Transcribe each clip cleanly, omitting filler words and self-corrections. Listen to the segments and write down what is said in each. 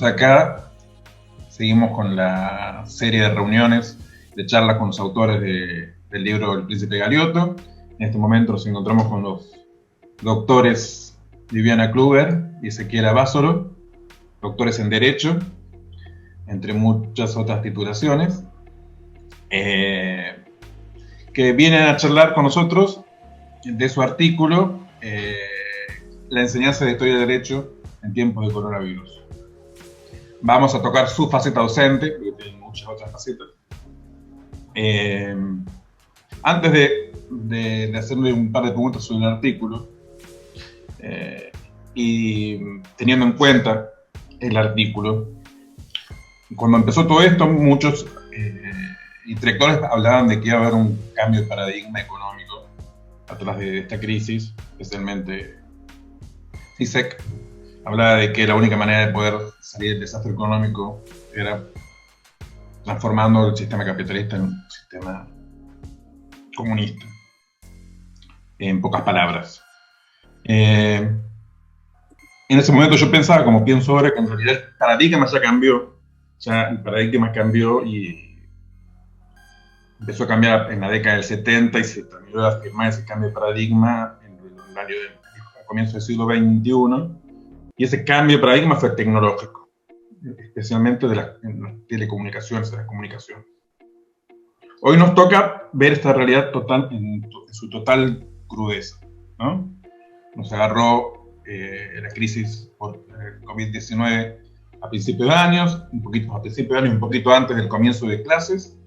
Entonces acá seguimos con la serie de reuniones, de charlas con los autores del libro El Príncipe Galeotto. En este momento nos encontramos con los doctores Viviana Kluber y Ezequiel Abásolo, doctores en Derecho, entre muchas otras titulaciones, que vienen a charlar con nosotros de su artículo La enseñanza de historia del derecho en tiempos de coronavirus. Vamos a tocar su faceta docente, porque tiene muchas otras facetas. Antes de hacerle un par de preguntas sobre el artículo, y teniendo en cuenta el artículo, cuando empezó todo esto, muchos intelectuales hablaban de que iba a haber un cambio de paradigma económico atrás de esta crisis, especialmente Zizek hablaba de que la única manera de poder salir del desastre económico era transformando el sistema capitalista en un sistema comunista, en pocas palabras. En ese momento yo pensaba, como pienso ahora, que en realidad el paradigma ya cambió. Ya el paradigma cambió y empezó a cambiar en la década del 70 y se terminó de afirmar ese cambio de paradigma en el año a comienzos del siglo XXI. Y ese cambio de paradigma fue tecnológico, especialmente en las telecomunicaciones, de la comunicación. Hoy nos toca ver esta realidad total en su total crudeza, ¿no? Nos agarró la crisis por COVID-19 a principios de años, un poquito antes del comienzo de clases,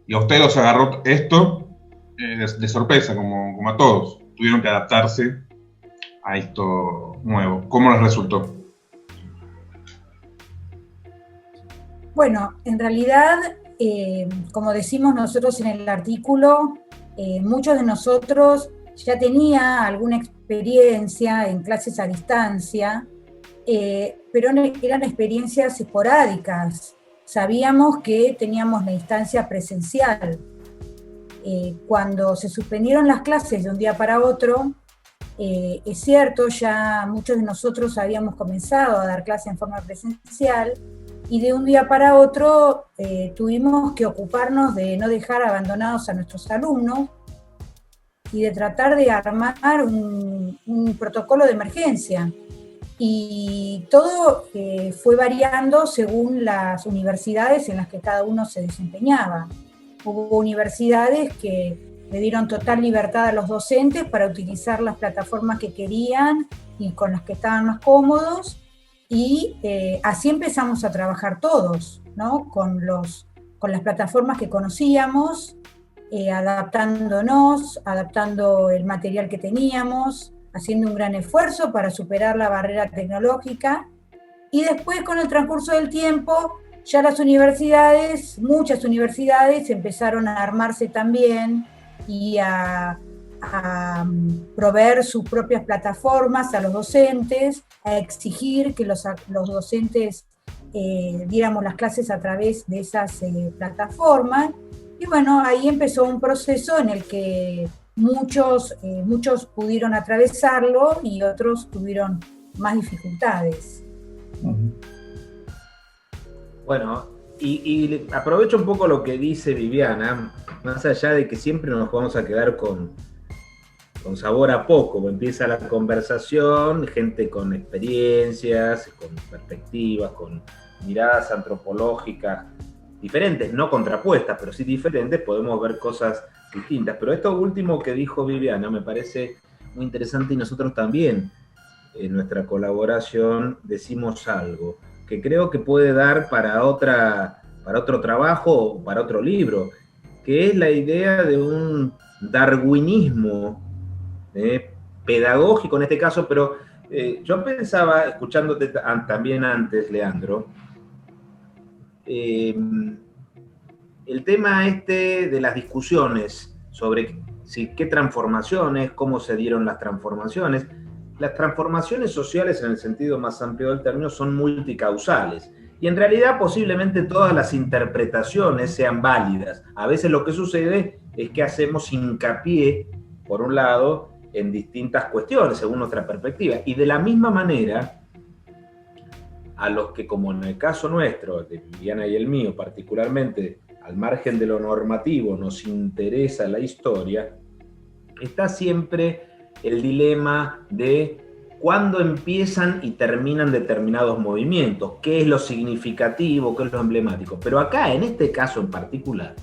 y a ustedes los agarró esto de sorpresa, como a todos. Tuvieron que adaptarse a esto nuevo. ¿Cómo les resultó? Bueno, en realidad, como decimos nosotros en el artículo, muchos de nosotros ya tenía alguna experiencia en clases a distancia, pero eran experiencias esporádicas. Sabíamos que teníamos la instancia presencial. Cuando se suspendieron las clases de un día para otro, es cierto, ya muchos de nosotros habíamos comenzado a dar clases en forma presencial, y de un día para otro tuvimos que ocuparnos de no dejar abandonados a nuestros alumnos y de tratar de armar un protocolo de emergencia. Y todo fue variando según las universidades en las que cada uno se desempeñaba. Hubo universidades que le dieron total libertad a los docentes para utilizar las plataformas que querían y con las que estaban más cómodos, y así empezamos a trabajar todos, ¿no? Con las plataformas que conocíamos, adaptándonos, adaptando el material que teníamos, haciendo un gran esfuerzo para superar la barrera tecnológica, y después, con el transcurso del tiempo, ya las universidades, muchas universidades, empezaron a armarse también y a proveer sus propias plataformas a los docentes, a exigir que los docentes diéramos las clases a través de esas plataformas. Y bueno, ahí empezó un proceso en el que muchos pudieron atravesarlo y otros tuvieron más dificultades. Bueno, y aprovecho un poco lo que dice Viviana, más allá de que siempre nos vamos a quedar con sabor a poco. Empieza la conversación, gente con experiencias, con perspectivas, con miradas antropológicas diferentes, no contrapuestas, pero sí diferentes, podemos ver cosas distintas. Pero esto último que dijo Viviana me parece muy interesante, y nosotros también en nuestra colaboración decimos algo que creo que puede dar para otro trabajo o para otro libro, que es la idea de un darwinismo pedagógico en este caso, pero yo pensaba, escuchándote también antes, Leandro, el tema de las discusiones sobre qué transformaciones, cómo se dieron las transformaciones. Las transformaciones sociales, en el sentido más amplio del término, son multicausales. Y en realidad posiblemente todas las interpretaciones sean válidas. A veces lo que sucede es que hacemos hincapié, por un lado, en distintas cuestiones, según nuestra perspectiva. Y de la misma manera, a los que, como en el caso nuestro, de Viviana y el mío particularmente, al margen de lo normativo, nos interesa la historia, está siempre el dilema de cuándo empiezan y terminan determinados movimientos, qué es lo significativo, qué es lo emblemático. Pero acá, en este caso en particular,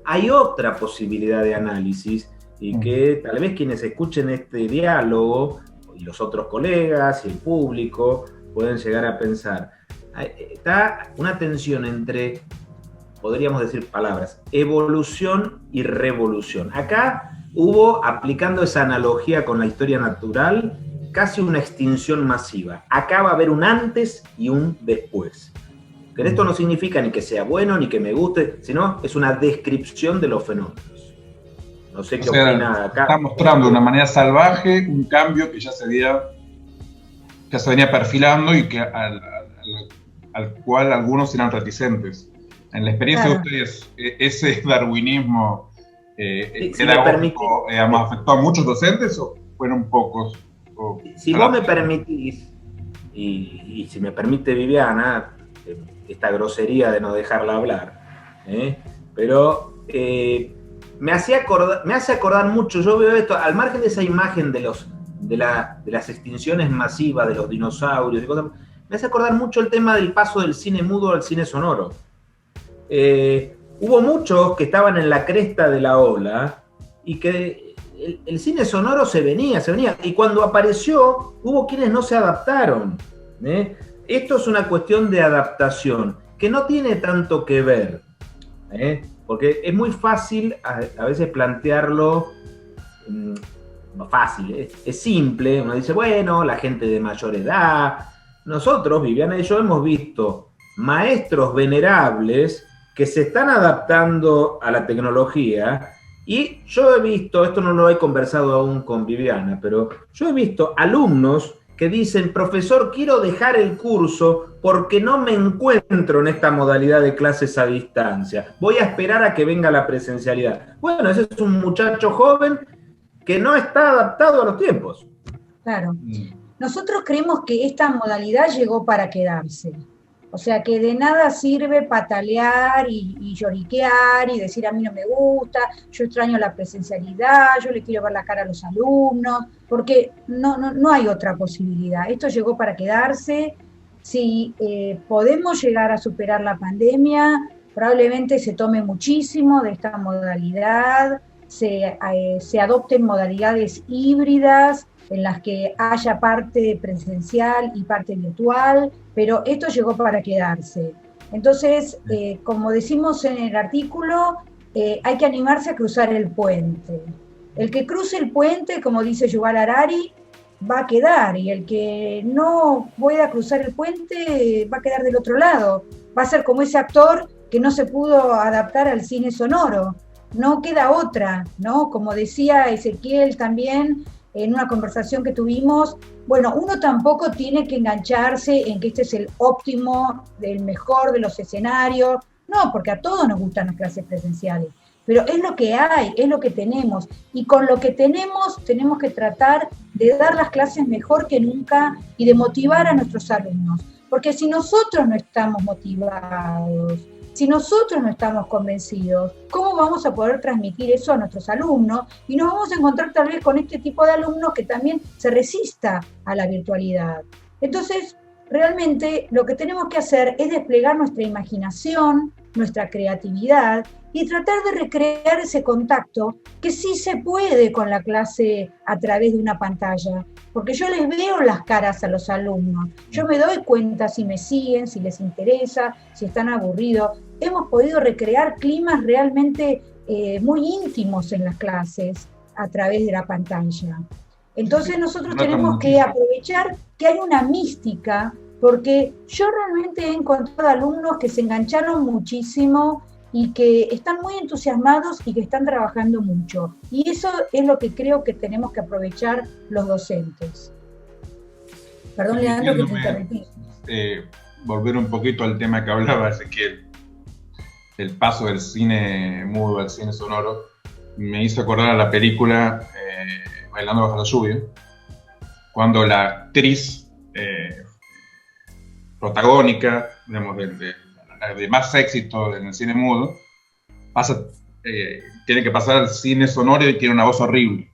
hay otra posibilidad de análisis y que tal vez quienes escuchen este diálogo y los otros colegas y el público pueden llegar a pensar. Está una tensión entre, podríamos decir palabras, evolución y revolución. Acá hubo, aplicando esa analogía con la historia natural, casi una extinción masiva. Acá va a haber un antes y un después. Que esto no significa ni que sea bueno ni que me guste, sino es una descripción de los fenómenos. No sé qué opina acá. Está mostrando de una manera salvaje un cambio que ya se venía perfilando y que al cual algunos eran reticentes. En la experiencia de ustedes, ese darwinismo pedagógico afectó a muchos docentes o fueron pocos? Si vos me permitís, y si me permite Viviana, esta grosería de no dejarla hablar, pero me hace acordar mucho, yo veo esto, al margen de esa imagen de las extinciones masivas de los dinosaurios y cosas, me hace acordar mucho el tema del paso del cine mudo al cine sonoro. Hubo muchos que estaban en la cresta de la ola y que el cine sonoro se venía, y cuando apareció hubo quienes no se adaptaron. Esto es una cuestión de adaptación que no tiene tanto que ver, porque es muy fácil a veces plantearlo, fácil, es simple, uno dice, bueno, la gente de mayor edad. Nosotros, Viviana y yo, hemos visto maestros venerables que se están adaptando a la tecnología. Y yo he visto, esto no lo he conversado aún con Viviana, pero yo he visto alumnos que dicen, profesor, quiero dejar el curso porque no me encuentro en esta modalidad de clases a distancia. Voy a esperar a que venga la presencialidad. Bueno, ese es un muchacho joven que no está adaptado a los tiempos. Claro. Nosotros creemos que esta modalidad llegó para quedarse. O sea, que de nada sirve patalear y lloriquear y decir a mí no me gusta, yo extraño la presencialidad, yo le quiero ver la cara a los alumnos, porque no hay otra posibilidad. Esto llegó para quedarse. Si podemos llegar a superar la pandemia, probablemente se tome muchísimo de esta modalidad, se adopten modalidades híbridas, en las que haya parte presencial y parte virtual, pero esto llegó para quedarse. Entonces, como decimos en el artículo, hay que animarse a cruzar el puente. El que cruce el puente, como dice Yuval Harari, va a quedar, y el que no pueda cruzar el puente va a quedar del otro lado. Va a ser como ese actor que no se pudo adaptar al cine sonoro. No queda otra, ¿no? Como decía Ezequiel también, en una conversación que tuvimos, bueno, uno tampoco tiene que engancharse en que este es el óptimo, el mejor de los escenarios, no, porque a todos nos gustan las clases presenciales, pero es lo que hay, es lo que tenemos, y con lo que tenemos que tratar de dar las clases mejor que nunca y de motivar a nuestros alumnos, porque si nosotros no estamos motivados, si nosotros no estamos convencidos, ¿cómo vamos a poder transmitir eso a nuestros alumnos? Y nos vamos a encontrar tal vez con este tipo de alumnos que también se resista a la virtualidad. Entonces, realmente lo que tenemos que hacer es desplegar nuestra imaginación, nuestra creatividad y tratar de recrear ese contacto que sí se puede con la clase a través de una pantalla, porque yo les veo las caras a los alumnos, yo me doy cuenta si me siguen, si les interesa, si están aburridos. Hemos podido recrear climas realmente muy íntimos en las clases a través de la pantalla. Entonces nosotros tenemos que aprovechar que hay una mística, porque yo realmente he encontrado alumnos que se engancharon muchísimo y que están muy entusiasmados y que están trabajando mucho. Y eso es lo que creo que tenemos que aprovechar los docentes. Perdón, Leandro, que te interrumpí. Volver un poquito al tema que hablaba Ezequiel, el paso del cine mudo al cine sonoro, me hizo acordar a la película Bailando bajo la lluvia, cuando la actriz protagónica, digamos, de más éxito en el cine mudo, tiene que pasar al cine sonoro y tiene una voz horrible.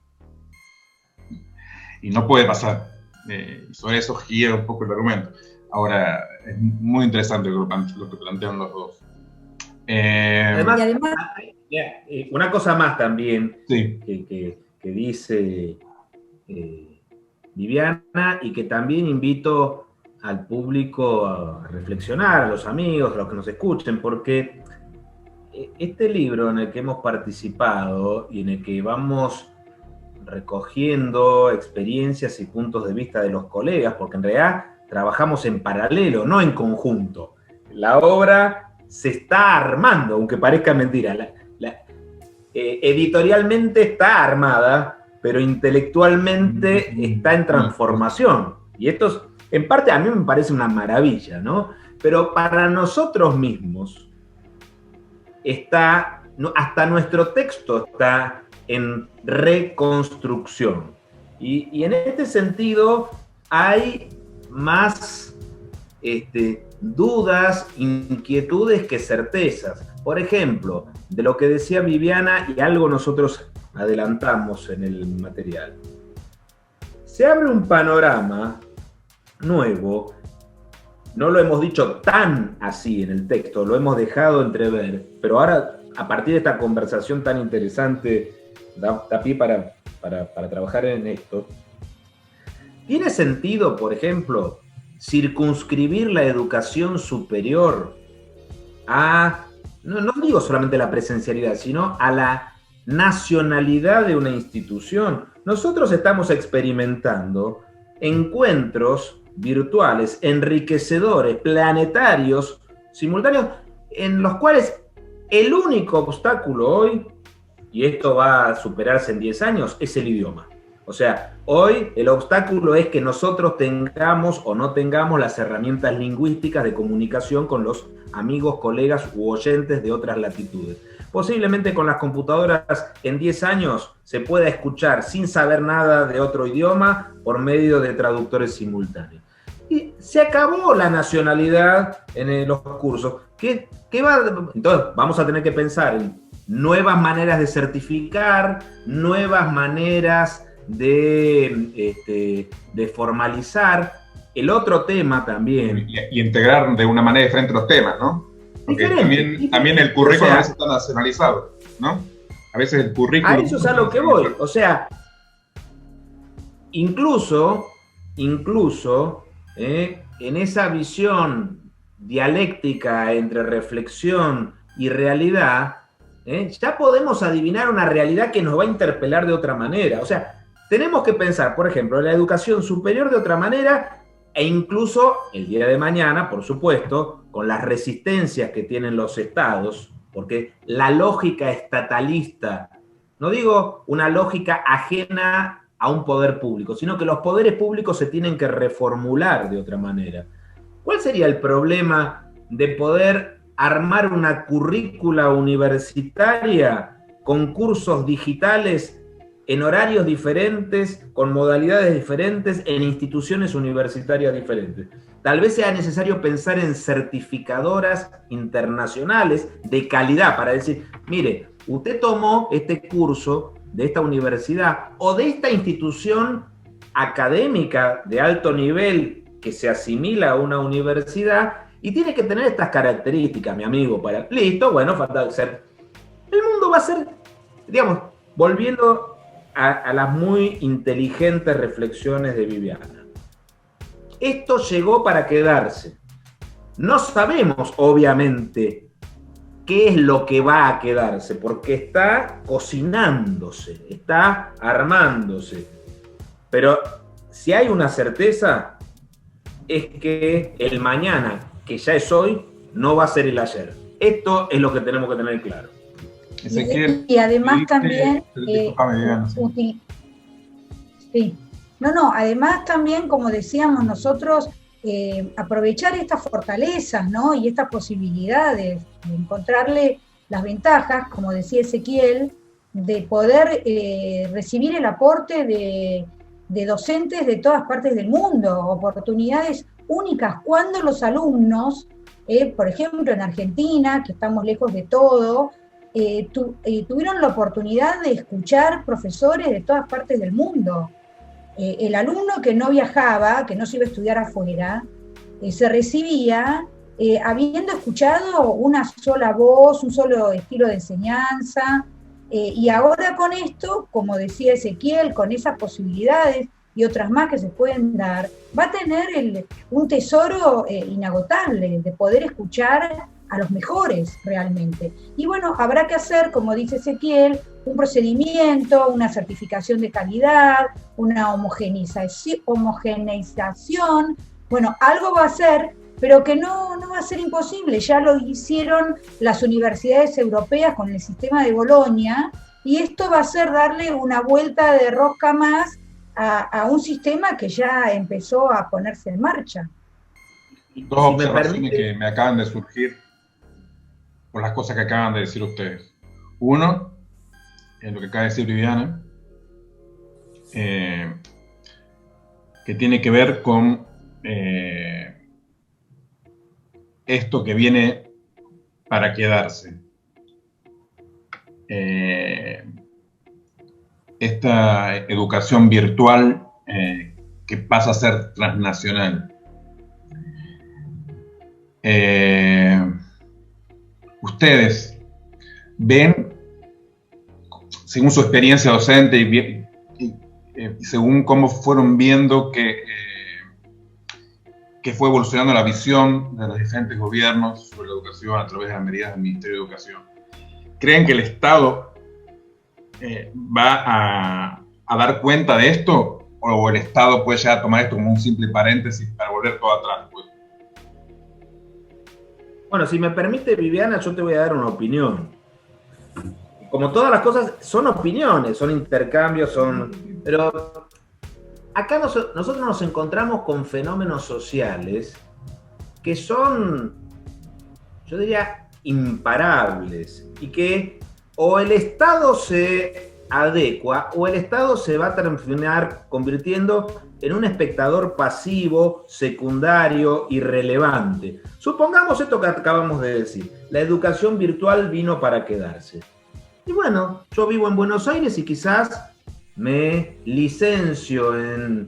Y no puede pasar. Y sobre eso gira un poco el argumento. Ahora, es muy interesante lo que plantean los dos. Además, una cosa más también sí. que dice Viviana, y que también invito al público a reflexionar, a los amigos, a los que nos escuchen, porque este libro en el que hemos participado y en el que vamos recogiendo experiencias y puntos de vista de los colegas, porque en realidad trabajamos en paralelo, no en conjunto. La obra se está armando, aunque parezca mentira. Editorialmente está armada, pero intelectualmente está en transformación. Y esto, en parte, a mí me parece una maravilla, ¿no? Pero para nosotros mismos, hasta nuestro texto está en reconstrucción. Y en este sentido hay más dudas, inquietudes que certezas. Por ejemplo, de lo que decía Viviana, y algo nosotros adelantamos en el material. Se abre un panorama nuevo, no lo hemos dicho tan así en el texto, lo hemos dejado entrever, pero ahora, a partir de esta conversación tan interesante, da pie para trabajar en esto. ¿Tiene sentido, por ejemplo, circunscribir la educación superior a, no digo solamente la presencialidad, sino a la nacionalidad de una institución? Nosotros estamos experimentando encuentros virtuales, enriquecedores, planetarios, simultáneos, en los cuales el único obstáculo hoy, y esto va a superarse en 10 años, es el idioma. O sea, hoy el obstáculo es que nosotros tengamos o no tengamos las herramientas lingüísticas de comunicación con los amigos, colegas u oyentes de otras latitudes. Posiblemente con las computadoras en 10 años se pueda escuchar sin saber nada de otro idioma por medio de traductores simultáneos. Y se acabó la nacionalidad en los cursos. Entonces vamos a tener que pensar en nuevas maneras de certificar, nuevas maneras de también el otro tema también. Y integrar de una manera diferente los temas, ¿no? Porque también el currículo a veces está nacionalizado, ¿no? A veces el currículo... A eso es a lo que voy. O sea, incluso en esa visión dialéctica entre reflexión y realidad, ya podemos adivinar una realidad que nos va a interpelar de otra manera. O sea, tenemos que pensar, por ejemplo, en la educación superior de otra manera, e incluso el día de mañana, por supuesto, con las resistencias que tienen los estados, porque la lógica estatalista, no digo una lógica ajena a un poder público, sino que los poderes públicos se tienen que reformular de otra manera. ¿Cuál sería el problema de poder armar una currícula universitaria con cursos digitales en horarios diferentes, con modalidades diferentes, en instituciones universitarias diferentes? Tal vez sea necesario pensar en certificadoras internacionales de calidad para decir, mire, usted tomó este curso de esta universidad o de esta institución académica de alto nivel que se asimila a una universidad y tiene que tener estas características, mi amigo, para... Listo, bueno, falta ser... El mundo va a ser, digamos, volviendo a las muy inteligentes reflexiones de Viviana. Esto llegó para quedarse. No sabemos, obviamente, qué es lo que va a quedarse, porque está cocinándose, está armándose. Pero si hay una certeza, es que el mañana, que ya es hoy, no va a ser el ayer. Esto es lo que tenemos que tener claro. Y además también... además también, como decíamos nosotros, aprovechar estas fortalezas, ¿no? Y estas posibilidades, de encontrarle las ventajas, como decía Ezequiel, de poder recibir el aporte de docentes de todas partes del mundo, oportunidades únicas cuando los alumnos, por ejemplo en Argentina, que estamos lejos de todo, tuvieron la oportunidad de escuchar profesores de todas partes del mundo. El alumno que no viajaba, que no se iba a estudiar afuera, se recibía habiendo escuchado una sola voz, un solo estilo de enseñanza, y ahora con esto, como decía Ezequiel, con esas posibilidades y otras más que se pueden dar, va a tener un tesoro inagotable de poder escuchar a los mejores realmente. Y bueno, habrá que hacer, como dice Ezequiel, un procedimiento, una certificación de calidad, una homogeneización, bueno, algo va a ser, pero que no va a ser imposible. Ya lo hicieron las universidades europeas con el sistema de Bolonia, y esto va a ser darle una vuelta de rosca más a un sistema que ya empezó a ponerse en marcha. Dos observaciones que me acaban de surgir por las cosas que acaban de decir ustedes. Uno, en lo que acaba de decir Viviana, que tiene que ver con esto que viene para quedarse. Esta educación virtual que pasa a ser transnacional. Ustedes ven, según su experiencia docente y según cómo fueron viendo que fue evolucionando la visión de los diferentes gobiernos sobre la educación a través de las medidas del Ministerio de Educación, ¿creen que el Estado va a dar cuenta de esto? ¿O el Estado puede llegar a tomar esto como un simple paréntesis para volver todo atrás? Pues? Bueno, si me permite, Viviana, yo te voy a dar una opinión. Como todas las cosas, son opiniones, son intercambios, pero acá nosotros nos encontramos con fenómenos sociales que son, yo diría, imparables, y que o el Estado se adecua o el Estado se va a terminar convirtiendo en un espectador pasivo, secundario, irrelevante. Supongamos esto que acabamos de decir: la educación virtual vino para quedarse. Y bueno, yo vivo en Buenos Aires y quizás me licencio en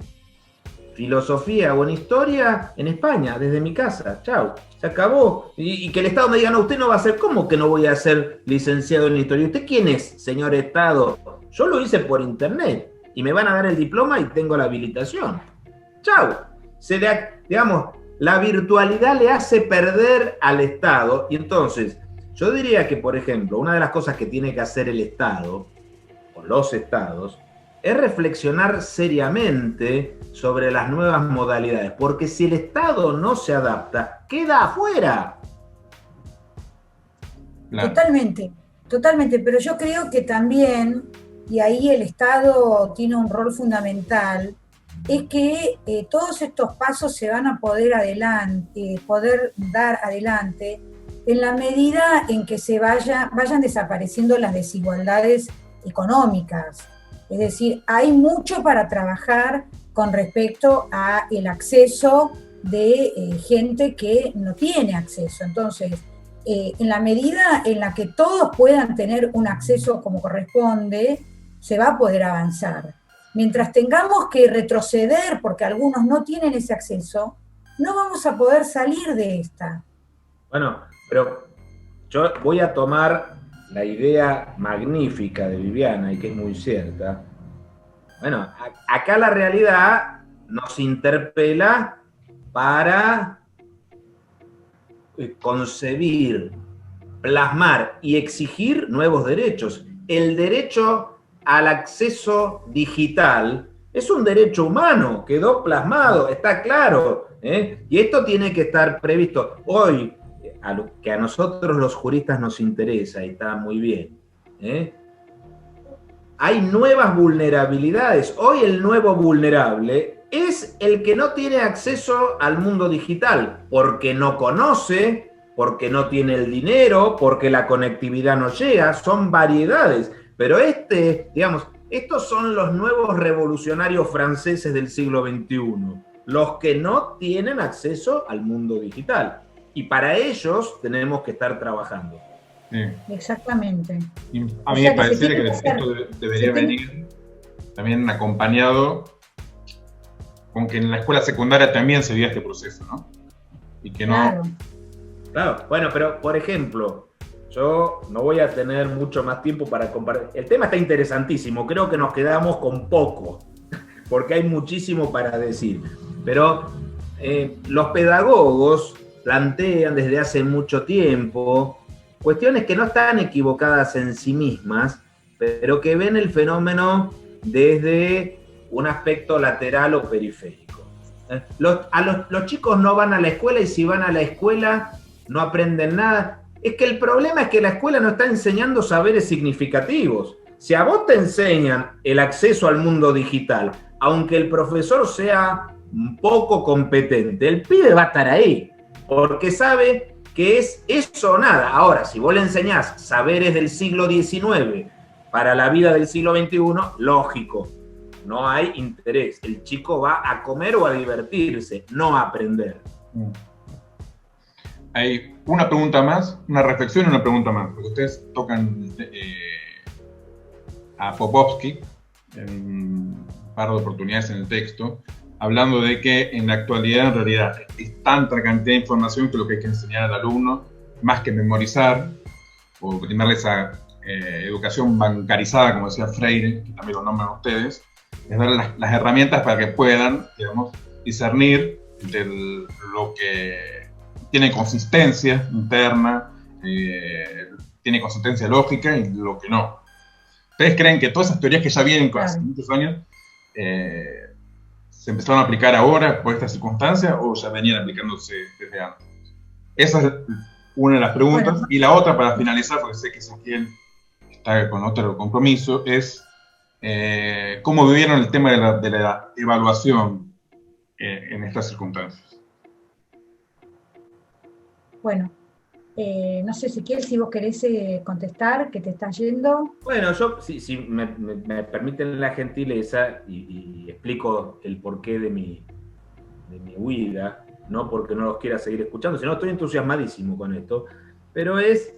filosofía o en historia en España, desde mi casa. Chau, se acabó. Y que el Estado me diga: no, usted no va a ser. ¿Cómo que no voy a ser licenciado en historia? ¿Usted quién es, señor Estado? Yo lo hice por internet y me van a dar el diploma y tengo la habilitación. Chau. Digamos, la virtualidad le hace perder al Estado, y entonces yo diría que, por ejemplo, una de las cosas que tiene que hacer el Estado, o los Estados, es reflexionar seriamente sobre las nuevas modalidades, porque si el Estado no se adapta, queda afuera. Totalmente, pero yo creo que también, y ahí el Estado tiene un rol fundamental, es que todos estos pasos se van a poder dar adelante en la medida en que vayan desapareciendo las desigualdades económicas. Es decir, hay mucho para trabajar con respecto a el acceso de gente que no tiene acceso. Entonces, en la medida en la que todos puedan tener un acceso como corresponde, se va a poder avanzar. Mientras tengamos que retroceder porque algunos no tienen ese acceso, no vamos a poder salir de esta. Bueno, pero yo voy a tomar la idea magnífica de Viviana, y que es muy cierta. Bueno, acá la realidad nos interpela para concebir, plasmar y exigir nuevos derechos. El derecho al acceso digital es un derecho humano, quedó plasmado, está claro, ¿eh? Y esto tiene que estar previsto. Hoy, a lo que a nosotros los juristas nos interesa, y está muy bien, hay nuevas vulnerabilidades. Hoy el nuevo vulnerable es el que no tiene acceso al mundo digital, porque no conoce, porque no tiene el dinero, porque la conectividad no llega. Son variedades, pero estos son los nuevos revolucionarios franceses del siglo XXI. los que no tienen acceso al mundo digital. Y para ellos tenemos que estar trabajando. Sí. Exactamente. Y a mí me parece que esto debería venir también acompañado con que en la escuela secundaria también se viva este proceso, ¿no? Y que no... Claro, bueno, pero por ejemplo, yo no voy a tener mucho más tiempo para compartir. El tema está interesantísimo, creo que nos quedamos con poco, porque hay muchísimo para decir. Pero los pedagogos plantean desde hace mucho tiempo cuestiones que no están equivocadas en sí mismas, pero que ven el fenómeno desde un aspecto lateral o periférico. Los chicos no van a la escuela y si van a la escuela no aprenden nada. Es que el problema es que la escuela no está enseñando saberes significativos. Si a vos te enseñan el acceso al mundo digital, aunque el profesor sea un poco competente, el pibe va a estar ahí, porque sabe que es eso o nada. Ahora, si vos le enseñás saberes del siglo XIX para la vida del siglo XXI, lógico, no hay interés. El chico va a comer o a divertirse, no a aprender. Hay una pregunta más, una reflexión y una pregunta más, porque ustedes tocan a Popovsky en un par de oportunidades en el texto, hablando de que en la actualidad en realidad es tanta cantidad de información que lo que hay que enseñar al alumno, más que memorizar, o brindarle esa educación bancarizada, como decía Freire, que también lo nombran ustedes, es darle las herramientas para que puedan, digamos, discernir entre lo que tiene consistencia interna, tiene consistencia lógica y lo que no. ¿Ustedes creen que todas esas teorías que ya vienen hace muchos años se empezaron a aplicar ahora por estas circunstancias o ya venían aplicándose desde antes? Esa es una de las preguntas. Bueno. Y la otra, para finalizar, porque sé que Ezequiel está con otro compromiso, es ¿cómo vivieron el tema de la evaluación en estas circunstancias? Bueno, no sé, Ezequiel, si vos querés contestar, que te estás yendo. Bueno, yo, si me permiten la gentileza, y explico el porqué de mi huida, no porque no los quiera seguir escuchando, sino estoy entusiasmadísimo con esto, pero es...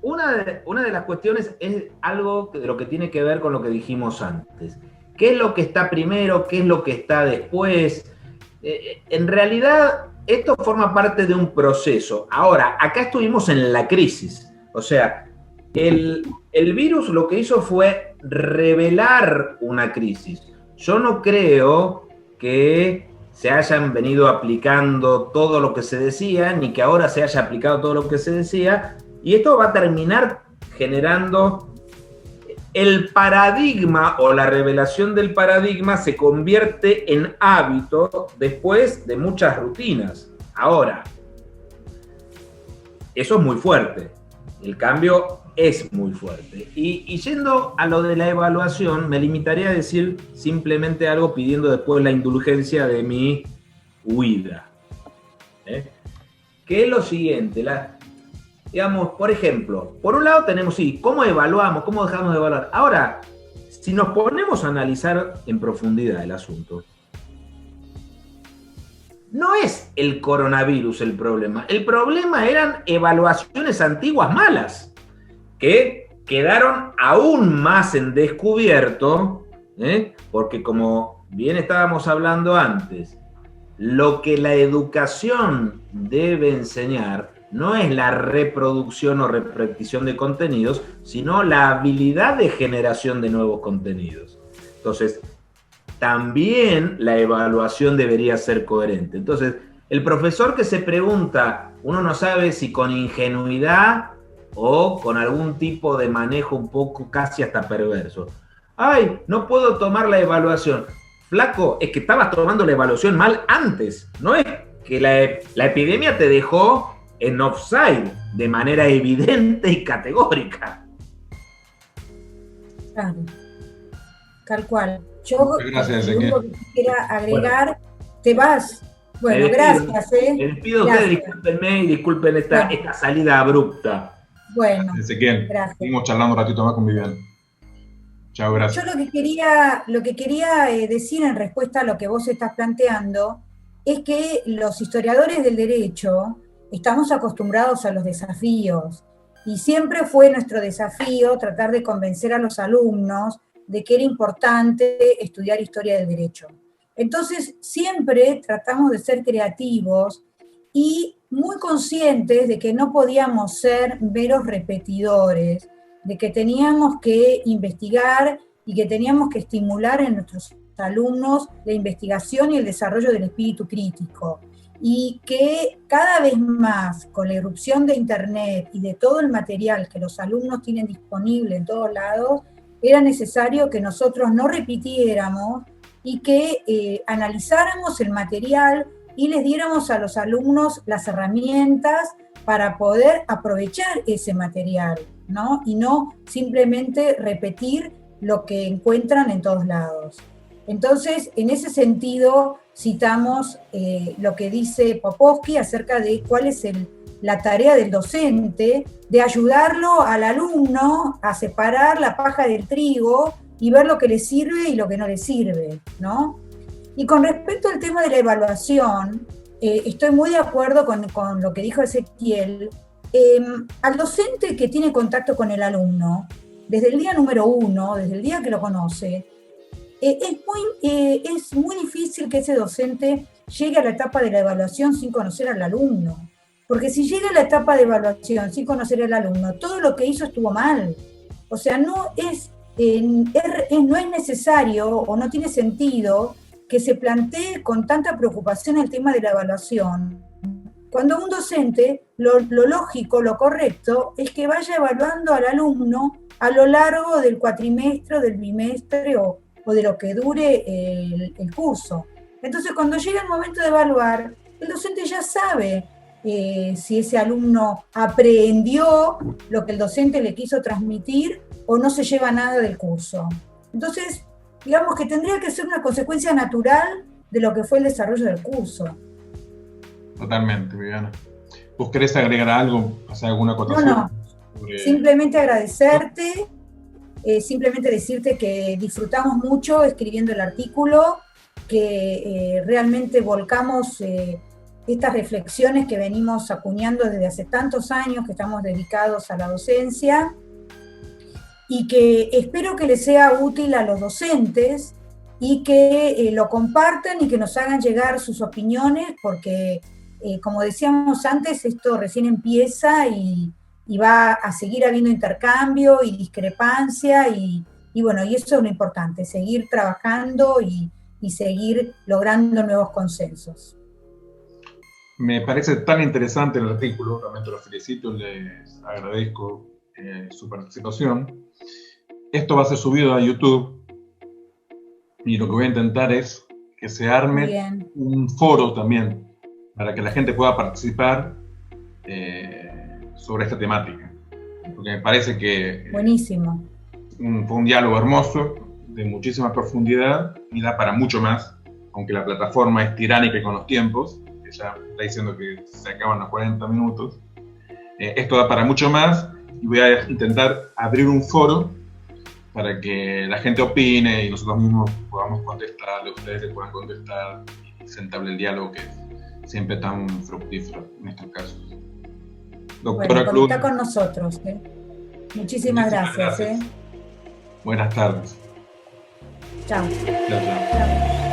Una de las cuestiones es algo de lo que tiene que ver con lo que dijimos antes. ¿Qué es lo que está primero? ¿Qué es lo que está después? En realidad, esto forma parte de un proceso. Ahora, acá estuvimos en la crisis. O sea, el virus lo que hizo fue revelar una crisis. Yo no creo que se hayan venido aplicando todo lo que se decía, ni que ahora se haya aplicado todo lo que se decía, y esto va a terminar generando el paradigma o la revelación del paradigma se convierte en hábito después de muchas rutinas. Ahora, eso es muy fuerte. El cambio es muy fuerte. Y yendo a lo de la evaluación, me limitaría a decir simplemente algo pidiendo después la indulgencia de mi huida. Que es lo siguiente, digamos, por ejemplo, por un lado tenemos, sí, ¿cómo evaluamos? ¿Cómo dejamos de evaluar? Ahora, si nos ponemos a analizar en profundidad el asunto, no es el coronavirus el problema eran evaluaciones antiguas malas, que quedaron aún más en descubierto, porque como bien estábamos hablando antes, lo que la educación debe enseñar no es la reproducción o repetición de contenidos, sino la habilidad de generación de nuevos contenidos. Entonces, también la evaluación debería ser coherente. Entonces, el profesor que se pregunta, uno no sabe si con ingenuidad o con algún tipo de manejo un poco casi hasta perverso. ¡Ay, no puedo tomar la evaluación! Flaco, es que estabas tomando la evaluación mal antes. No es que la epidemia te dejó en offside, de manera evidente y categórica. Claro, tal cual. Yo, gracias, lo único que quisiera agregar, te vas. Bueno, gracias. Me despido de ustedes, discúlpenme y disculpen esta salida abrupta. Bueno, Ezequiel, gracias. Seguimos charlando un ratito más con Vivian. Chao, gracias. Yo lo que quería decir en respuesta a lo que vos estás planteando es que los historiadores del derecho estamos acostumbrados a los desafíos y siempre fue nuestro desafío tratar de convencer a los alumnos de que era importante estudiar historia del derecho. Entonces siempre tratamos de ser creativos y muy conscientes de que no podíamos ser meros repetidores, de que teníamos que investigar y que teníamos que estimular en nuestros alumnos la investigación y el desarrollo del espíritu crítico. Y que cada vez más, con la irrupción de Internet y de todo el material que los alumnos tienen disponible en todos lados, era necesario que nosotros no repitiéramos y que analizáramos el material y les diéramos a los alumnos las herramientas para poder aprovechar ese material, ¿no? Y no simplemente repetir lo que encuentran en todos lados. Entonces, en ese sentido, citamos lo que dice Popovsky acerca de cuál es la tarea del docente, de ayudarlo al alumno a separar la paja del trigo y ver lo que le sirve y lo que no le sirve, ¿no? Y con respecto al tema de la evaluación, estoy muy de acuerdo con lo que dijo Ezequiel. Al docente que tiene contacto con el alumno, desde el día número 1, desde el día que lo conoce, es muy difícil que ese docente llegue a la etapa de la evaluación sin conocer al alumno. Porque si llega a la etapa de evaluación sin conocer al alumno, todo lo que hizo estuvo mal. O sea, no es necesario o no tiene sentido que se plantee con tanta preocupación el tema de la evaluación. Cuando un docente, lo lógico, lo correcto, es que vaya evaluando al alumno a lo largo del cuatrimestre, del bimestre o de lo que dure el curso. Entonces, cuando llega el momento de evaluar, el docente ya sabe si ese alumno aprendió lo que el docente le quiso transmitir o no se lleva nada del curso. Entonces, digamos que tendría que ser una consecuencia natural de lo que fue el desarrollo del curso. Totalmente, Viviana. ¿Vos querés agregar algo? ¿Hacer alguna acotación? No. Simplemente agradecerte, simplemente decirte que disfrutamos mucho escribiendo el artículo, que realmente volcamos estas reflexiones que venimos acuñando desde hace tantos años que estamos dedicados a la docencia, y que espero que les sea útil a los docentes y que lo compartan y que nos hagan llegar sus opiniones, porque como decíamos antes, esto recién empieza y va a seguir habiendo intercambio y discrepancia y bueno, y eso es lo importante, seguir trabajando y seguir logrando nuevos consensos. Me parece tan interesante el artículo, realmente los felicito, les agradezco su participación. Esto va a ser subido a YouTube y lo que voy a intentar es que se arme un foro también para que la gente pueda participar sobre esta temática, porque me parece que buenísimo. Fue un diálogo hermoso, de muchísima profundidad y da para mucho más, aunque la plataforma es tiránica con los tiempos, que ya está diciendo que se acaban los 40 minutos. Esto da para mucho más y voy a intentar abrir un foro para que la gente opine y nosotros mismos podamos contestarle, ustedes le puedan contestar y se entable el diálogo que es siempre tan fructífero en estos casos. Doctora Clun, está con nosotros. Muchísimas gracias. Buenas tardes. Chao. Chao.